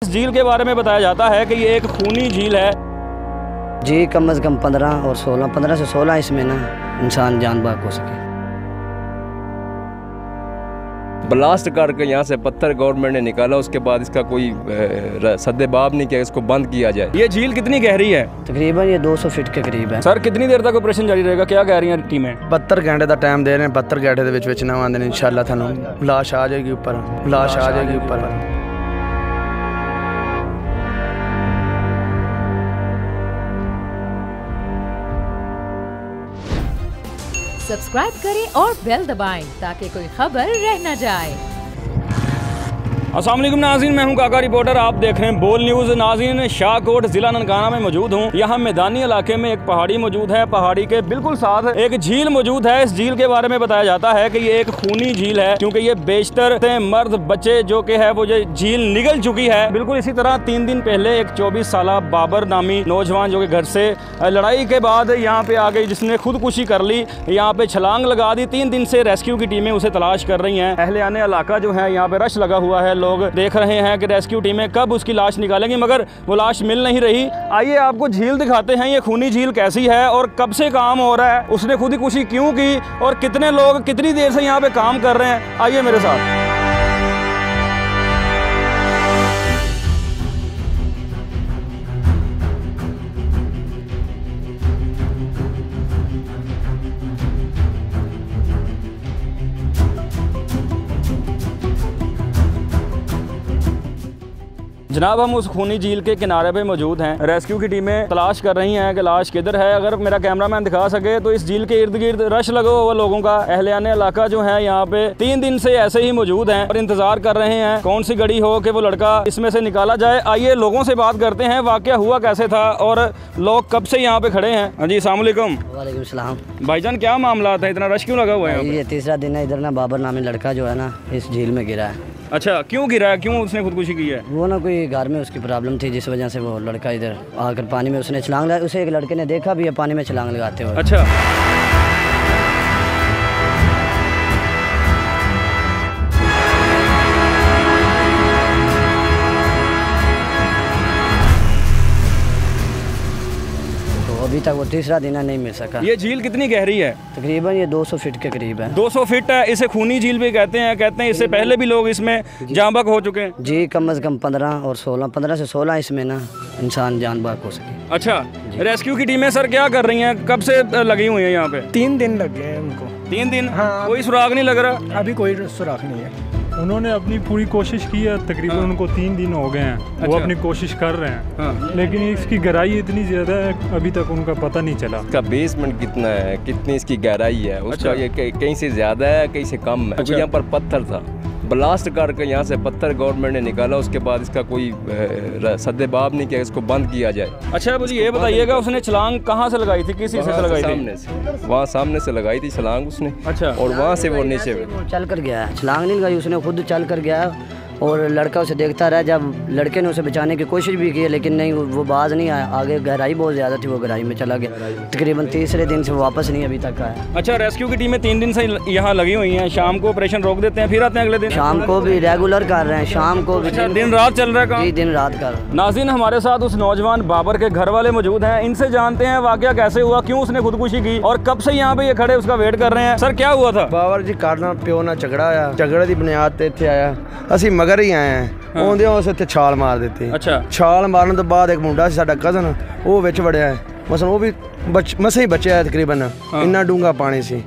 इस झील के बारे में बताया जाता है कि ये एक खूनी झील है जी। कम से कम 15 और 16, 15 से 16 इसमें ना इंसान जान बाक हो सके। ब्लास्ट करके यहाँ से पत्थर गवर्नमेंट ने निकाला, उसके बाद इसका कोई सद्देबाब नहीं किया, इसको बंद किया जाए। ये झील कितनी गहरी है? तकरीबन ये 200 फीट के करीब है। सर कितनी देर तक ऑपरेशन जारी रहेगा, क्या कह रही हैं टीमें? 72 घंटे का टाइम दे रहे हैं। 72 घंटे के ना आते हैं इंशाल्लाह थानू लाश आ जाएगी ऊपर, लाश आ जाएगी ऊपर। सब्सक्राइब करें और बेल दबाएं ताकि कोई खबर रह न जाए। अस्सलाम वालेकुम नाज़रीन, मैं हूं काका रिपोर्टर, आप देख रहे हैं बोल न्यूज़। नाज़रीन, शाहकोट ज़िला ननकाना में मौजूद हूं। यहाँ मैदानी इलाके में एक पहाड़ी मौजूद है, पहाड़ी के बिल्कुल साथ एक झील मौजूद है। इस झील के बारे में बताया जाता है कि ये एक खूनी झील है, क्योंकि ये बेशतर मर्द बच्चे जो कि है वो ये झील निगल चुकी है। बिल्कुल इसी तरह 3 दिन पहले एक 24 साल बाबर नामी नौजवान जो कि घर से लड़ाई के बाद यहाँ पे आ गई, जिसने खुदकुशी कर ली, यहाँ पे छलांग लगा दी। 3 दिन से रेस्क्यू की टीमें उसे तलाश कर रही हैं। अहले आने इलाका जो है यहाँ पे रश लगा हुआ है, लोग देख रहे हैं कि रेस्क्यू टीमें कब उसकी लाश निकालेंगी, मगर वो लाश मिल नहीं रही। आइए आपको झील दिखाते हैं, ये खूनी झील कैसी है और कब से काम हो रहा है, उसने खुदकुशी क्यों की और कितने लोग कितनी देर से यहाँ पे काम कर रहे हैं। आइए मेरे साथ। जनाब, हम उस खूनी झील के किनारे पे मौजूद हैं। रेस्क्यू की टीमें तलाश कर रही हैं कि लाश किधर है। अगर मेरा कैमरामैन दिखा सके तो इस झील के इर्द गिर्द रश लगा हुआ लोगों का। अहलियाने इलाका जो है यहाँ पे 3 दिन से ऐसे ही मौजूद हैं और इंतजार कर रहे हैं कौन सी गड़ी हो कि वो लड़का इसमें से निकाला जाए। आइए लोगों से बात करते हैं, वाकया हुआ कैसे था और लोग कब से यहाँ पे खड़े हैं। हाँ जी, अस्सलाम वालेकुम। वालेकुम सलाम। भाईजान, क्या मामला था, इतना रश क्यों लगा हुआ है? ये तीसरा दिन है इधर ना, बाबर नामी लड़का जो है ना इस झील में गिरा है। अच्छा, क्यों गिरा है, क्यों उसने खुदकुशी की है? वो ना कोई घर में उसकी प्रॉब्लम थी, जिस वजह से वो लड़का इधर आकर पानी में उसने छलांग लगाई। उसे एक लड़के ने देखा भी है पानी में छलांग लगाते हुए। अच्छा, अभी तक वो तीसरा दिन नहीं मिल सका। ये झील कितनी गहरी है? तकरीबन ये 200 फीट के करीब है। 200 फीट है। इसे खूनी झील भी कहते हैं इससे पहले भी लोग इसमें जान बाक हो चुके हैं। जी, कम से कम 15 और 16, 15 से 16 इसमें ना इंसान जान बाक हो सके। अच्छा, रेस्क्यू की टीमें सर क्या कर रही हैं, कब से लगी हुई हैं यहाँ पे? 3 दिन लगे हैं उनको। 3 दिन? हाँ। कोई सुराग नहीं लग रहा? अभी कोई सुराग नहीं है। उन्होंने अपनी पूरी कोशिश की है, तकरीबन उनको 3 दिन हो गए हैं। अच्छा। वो अपनी कोशिश कर रहे हैं। हाँ। लेकिन इसकी गहराई इतनी ज़्यादा है, अभी तक उनका पता नहीं चला। इसका बेसमेंट कितना है, कितनी इसकी गहराई है, उसका अच्छा। ये कहीं से ज़्यादा है, कहीं से कम है। अच्छा। यहाँ पर पत्थर था, ब्लास्ट करके यहाँ से पत्थर गवर्नमेंट ने निकाला, उसके बाद इसका कोई सद्देबाब नहीं किया, इसको बंद किया जाए। अच्छा, मुझे ये बताइएगा, उसने छलांग कहाँ से लगाई थी, किस चीज़ से लगाई थी? सामने से, वहाँ सामने से लगाई थी छलांग उसने। अच्छा। और वहाँ से वो नीचे चल कर गया है, छलांग नहीं लगाई उसने, खुद चल कर गया और लड़का उसे देखता रहा। जब लड़के ने उसे बचाने की कोशिश भी की लेकिन नहीं, वो बाज नहीं आया। आगे गहराई बहुत ज़्यादा थी, वो गहराई में चला गया। तकरीबन तीसरे दिन से वापस नहीं अभी तक आया। अच्छा, रेस्क्यू की टीमें 3 दिन से यहाँ लगी हुई हैं। शाम को ऑपरेशन रोक देते हैं, फिर आते हैं अगले दिन? शाम को भी रेगुलर कर रहे हैं, शाम को भी। अच्छा, दिन रात चल रहा है काम? जी, दिन रात कर। नाज़रीन, हमारे साथ उस नौजवान बाबर के घर वाले मौजूद हैं, इनसे जानते हैं वाकया कैसे हुआ, क्यों उसने खुदकुशी की और कब से यहाँ पे ये खड़े उसका वेट कर रहे हैं। सर, क्या हुआ था? ਬਾਬਰ ਜੀ ਕਾਰਨਾ ਪਿਓ ਨਾਲ ਝਗੜਾ ਆਇਆ, ਝਗੜੇ ਦੀ ਬੁਨਿਆਦ ਤੇ ਇੱਥੇ ਆਇਆ। ਅਸੀਂ ਮਗਰ ਹੀ ਆਏ ਆ। ਆਉਂਦੇ ਉਸ ਇੱਥੇ ਛਾਲ ਮਾਰ ਦਿੱਤੀ। ਅੱਛਾ। ਛਾਲ ਮਾਰਨ ਤੋਂ ਬਾਅਦ ਇੱਕ ਮੁੰਡਾ ਸੀ ਸਾਡਾ ਕਜ਼ਨ, ਉਹ ਵਿੱਚ ਵੜਿਆ ਹੈ। ਮਸਲ ਉਹ ਵੀ ਮਸਾਂ ਹੀ ਬਚਿਆ ਤਕਰੀਬਨ, ਇੰਨਾ ਡੂੰਘਾ ਪਾਣੀ ਸੀ।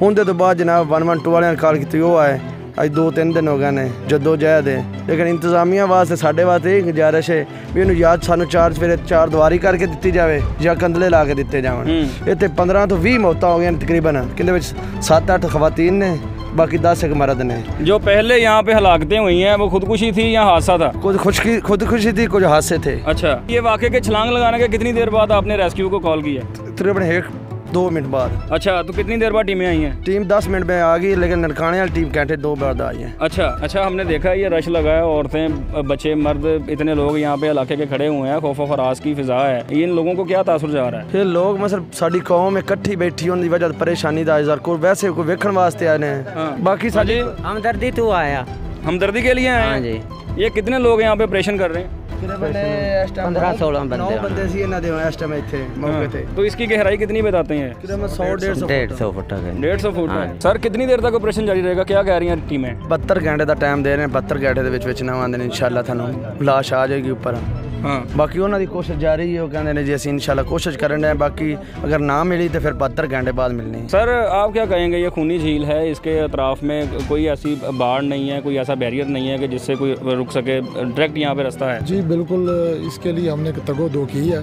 ਹੁੰਦੇ ਤੋਂ ਬਾਅਦ ਜਨਾਬ 112 ਵਾਲਿਆਂ ਨੇ ਕਾਲ ਕੀਤੀ, ਉਹ ਆਏ। ਅੱਜ 2-3 दिन हो गए ने जद्दोजहद है, लेकिन इंतजामिया वास्ते साढ़े वास्ते यही गुजारिश है भी इन्हू या सानू 4 सवेरे 4 दुआरी करके दी जाए या कंदले ला के दिते जावन। इतने 15 तो 20 मौतां हो गई तकरीबन, किंदे विच 7-8 खवातीन ने, बाकी 10 एक मर्द ने। जो पहले यहाँ पे हलाकतें हुई हैं वो खुदकुशी थी या हादसा था? कुछ खुदकुशी थी, कुछ हादसे थे। अच्छा, ये वाकये के छलांग लगाने के कितनी देर बाद आपने रेस्क्यू को कॉल किया? तकरीबन 1-2 मिनट बाद। अच्छा, तो कितनी देर बाद टीमें आई हैं? टीम 10 मिनट में आ गई, लेकिन ननकाने वाली टीम घंटे 2 बाद आई है। अच्छा, हमने देखा ये रश लगा है, औरतें बच्चे मर्द इतने लोग यहाँ पे इलाके के खड़े हुए हैं, खौफ फराज की फिजा है। इन लोगों को क्या तासुर जा रहा है? फिर लोग मतलब साड़ी कौम इकट्ठी बैठी होने की वजह परेशानी का इजहार को वैसे कोई वेखण वास्ते आए हैं। बाकी साड़ी हमदर्दी तो आया हमदर्दी के लिए आए हाँ हैं? जी। ये कितने लोग यहाँ पे ऑपरेशन कर रहे हैं? 15-16 बंदे 9 बंदे सी इन्हां दे इस टाइम इत्थे मौके ते। तो इसकी गहराई कितनी बताते हैं? 100-150 फुट है। 150 फुट है। सर कितनी देर तक ऑपरेशन जारी रहेगा, क्या कह रही हैं टीमें? 72 घंटे ਦਾ ਟਾਈਮ ਦੇ ਰਹੇ ਨੇ। 72 ਘੰਟੇ ਦੇ ਵਿੱਚ ਨਾ ਆਉਂਦੇ ਨੇ ਇਨਸ਼ਾਅੱਲਾ ਤੁਹਾਨੂੰ ਲਾਸ਼ ਆ ਜਾਏਗੀ ਉੱਪਰ। हाँ ਬਾਕੀ ਉਹਨਾਂ ਦੀ ਕੋਸ਼ਿਸ਼ ਜਾਰੀ ਹੈ। ਉਹ ਕਹਿੰਦੇ ਨੇ ਜੀ ਅਸੀਂ ਇਨਸ਼ਾਅੱਲਾ ਕੋਸ਼ਿਸ਼ ਕਰਨ ਦੇ ਬਾਕੀ अगर ना मिली तो फिर 72 घंटे बाद मिलनी है। सर आप क्या कहेंगे, ये खूनी झील है, इसके अतराफ में कोई ऐसी बाढ़ नहीं है, कोई ऐसा बैरियर नहीं है कि जिससे कोई रुक सके, डायरेक्ट यहाँ पे रास्ता है? जी बिल्कुल, इसके लिए हमने तगो-दो की है।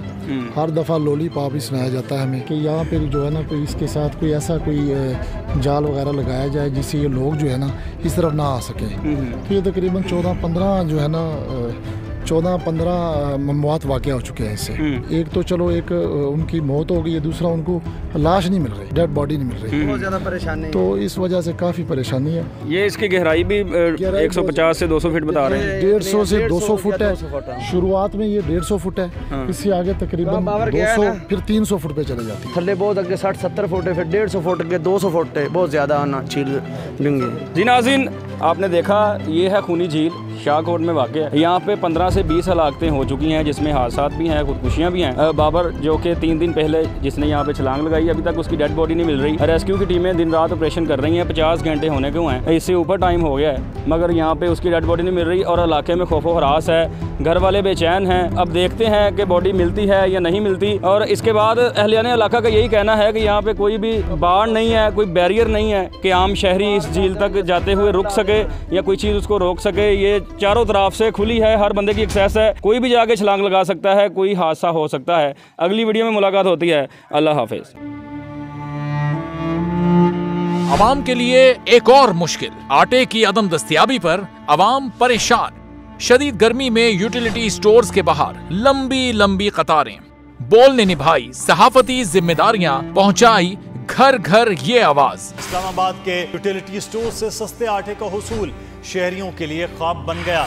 हर दफ़ा लॉलीपॉप ही सुनाया जाता है हमें कि यहाँ पे जो है ना कोई इसके साथ कोई ऐसा कोई जाल वगैरह लगाया जाए जिससे ये लोग जो है ना इस तरफ ना आ सके। तो ये तकरीबन 14-15 जो है ना 14-15 मौत वाक़ हो चुके हैं इससे। एक तो चलो एक उनकी मौत हो गई है, दूसरा उनको लाश नहीं मिल रही, डेड बॉडी नहीं मिल रही, बहुत ज़्यादा परेशानी। तो इस वजह से काफ़ी परेशानी है। ये इसकी गहराई भी 150 से 200 फीट बता रहे हैं। 150 से 200 फुट है। शुरुआत में ये 150 फुट है, इससे आगे तकरीबन 200 फिर 300 फुट पे चले जाती है। थल्ले बहुत अगे 60-70 फुट है, फिर 150 फुट अगे 200 फुट है, बहुत ज़्यादा आना झील लेंगे। जी नाज़रीन, आपने देखा ये है खूनी झील, शाहकोट में वाक़ है। यहाँ पे 15 से 20 हलाकतें हो चुकी हैं, जिसमें हादसा भी हैं, खुदकुशियाँ भी हैं। बाबर जो कि 3 दिन पहले जिसने यहाँ पे छलांग लगाई, अभी तक उसकी डेड बॉडी नहीं मिल रही। रेस्क्यू की टीमें दिन रात ऑपरेशन कर रही हैं, 50 घंटे होने को हैं, इससे ऊपर टाइम हो गया है, मगर यहाँ पे उसकी डेड बॉडी नहीं मिल रही और इलाके में खौफो हरास है। घर वाले बेचैन हैं। अब देखते हैं कि बॉडी मिलती है या नहीं मिलती। और इसके बाद अहलियाने इलाका का यही कहना है कि यहाँ पे कोई भी बाढ़ नहीं है, कोई बैरियर नहीं है कि आम शहरी इस झील तक जाते हुए रुक सके या कोई चीज़ उसको रोक सके। ये चारों तरफ से खुली है, हर बंदे की एक्सेस है, कोई भी जाके छलांग लगा सकता है, कोई हादसा हो सकता है। अगली वीडियो में मुलाकात होती है। अल्लाह हाफिज़। अवाम के लिए एक और मुश्किल, आटे की अदम दस्तयाबी पर अवाम परेशान। शदीद गर्मी में यूटिलिटी स्टोर्स के बाहर लंबी लंबी कतारें। बोल ने निभाई सहाफती जिम्मेदारियां, पहुंचाई घर घर ये आवाज। इस्लामाबाद के यूटिलिटी स्टोर से सस्ते आटे का हुसूल शहरियों के लिए ख्वाब बन गया।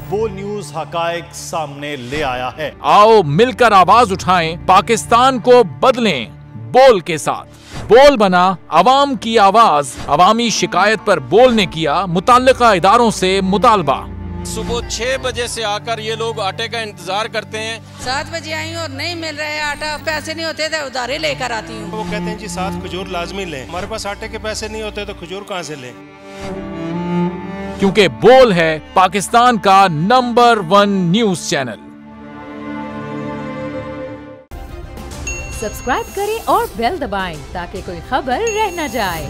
बोल न्यूज हकायक सामने ले आया है। आओ मिलकर आवाज उठाएं, पाकिस्तान को बदलें बोल के साथ। बोल बना अवाम की आवाज। अवामी शिकायत पर बोल ने किया मुताल्लिका इदारों से मुतालबा। सुबह 6 बजे से आकर ये लोग आटे का इंतजार करते हैं। 7 बजे आई हूँ और नहीं मिल रहा है आटा, पैसे नहीं होते थे उधारे लेकर आती हूँ। वो कहते हैं जी 7 खजूर लाजमी लें, हमारे पास आटे के पैसे नहीं होते तो खजूर कहाँ से लें? क्योंकि बोल है पाकिस्तान का नंबर 1 न्यूज चैनल। सब्सक्राइब करें और बेल दबाएं ताकि कोई खबर रह न जाए।